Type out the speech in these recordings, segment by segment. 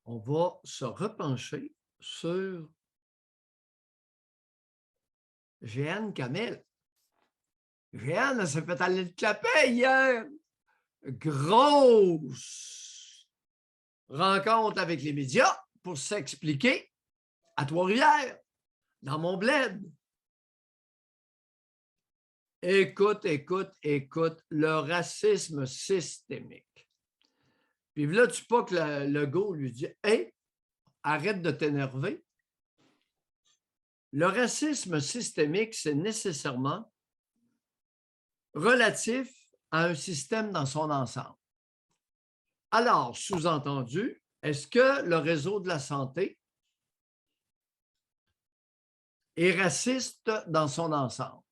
on va se repencher sur Jeanne Camel. Jeanne, elle s'est fait aller le clapet hier. Grosse rencontre avec les médias pour s'expliquer à Trois-Rivières, dans mon bled. Écoute, le racisme systémique. Puis là, tu pas que le Legault lui dit « Hey, arrête de t'énerver. » Le racisme systémique, c'est nécessairement relatif à un système dans son ensemble. Alors, sous-entendu, est-ce que le réseau de la santé est raciste dans son ensemble?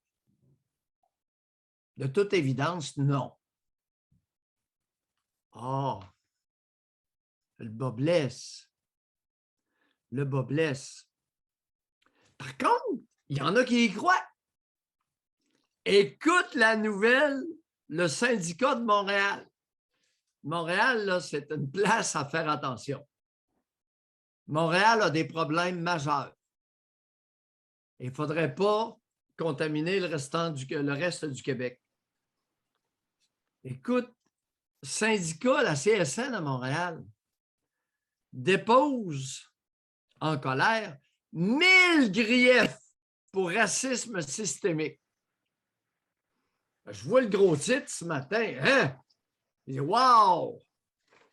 De toute évidence, non. Ah, le bas blesse. Le bas blesse. Par contre, il y en a qui y croient. Écoute la nouvelle, le syndicat de Montréal. Montréal, là, c'est une place à faire attention. Montréal a des problèmes majeurs. Il ne faudrait pas contaminer le reste du Québec. Écoute, syndicat, la CSN à Montréal, dépose en colère 1000 griefs pour racisme systémique. Je vois le gros titre ce matin. Hein? Je dis, wow!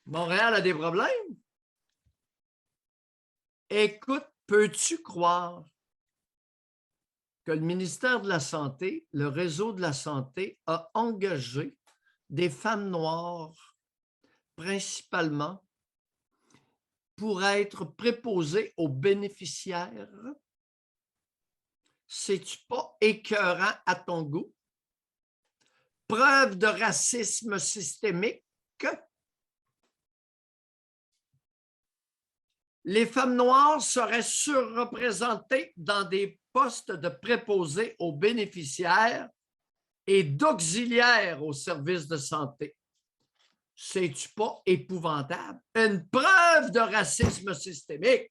Montréal a des problèmes? Écoute, peux-tu croire que le ministère de la Santé, le réseau de la santé, a engagé des femmes noires, principalement, pour être préposées aux bénéficiaires? C'est-tu pas écœurant à ton goût? Preuve de racisme systémique. Les femmes noires seraient surreprésentées dans des postes de préposés aux bénéficiaires et d'auxiliaires au service de santé. C'est-tu pas épouvantable? Une preuve de racisme systémique.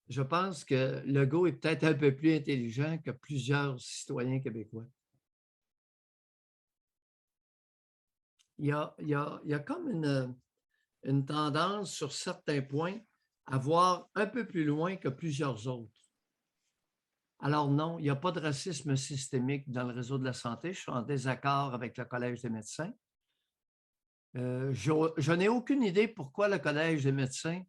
Je pense que Legault est peut-être un peu plus intelligent que plusieurs citoyens québécois. Il y a comme une tendance sur certains points à voir un peu plus loin que plusieurs autres. Alors non, il n'y a pas de racisme systémique dans le réseau de la santé. Je suis en désaccord avec le Collège des médecins. Je n'ai aucune idée pourquoi le Collège des médecins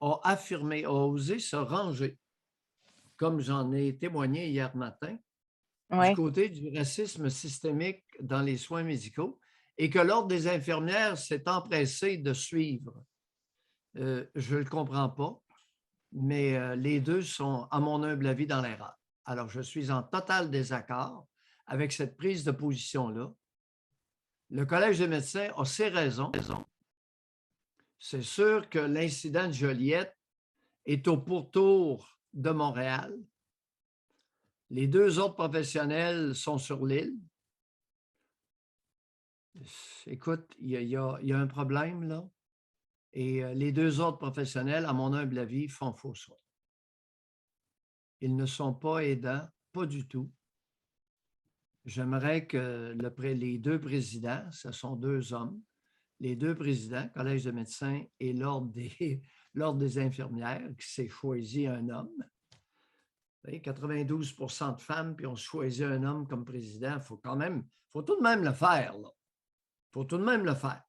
a affirmé, a osé se ranger, comme j'en ai témoigné hier matin, du côté du racisme systémique dans les soins médicaux et que l'Ordre des infirmières s'est empressé de suivre. Je ne le comprends pas, mais les deux sont, à mon humble avis, dans l'erreur. Alors, je suis en total désaccord avec cette prise de position-là. Le Collège des médecins a ses raisons. C'est sûr que l'incident de Joliette est au pourtour de Montréal. Les deux autres professionnels sont sur l'île. Écoute, il y a un problème là. Et les deux autres professionnels, à mon humble avis, font faux choix. Ils ne sont pas aidants, pas du tout. J'aimerais que les deux présidents, ce sont deux hommes, les deux présidents, Collège de médecins et l'Ordre des infirmières, qui s'est choisi un homme. Vous voyez, 92 de femmes, puis on choisit un homme comme président. Il faut tout de même le faire. Il faut tout de même le faire.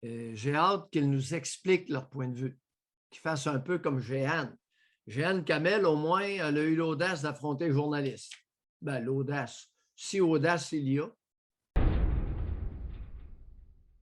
J'ai hâte qu'ils nous expliquent leur point de vue, qu'ils fassent un peu comme Jeanne. Jeanne Camel, au moins, elle a eu l'audace d'affronter les journalistes. Ben, l'audace. Si audace il y a,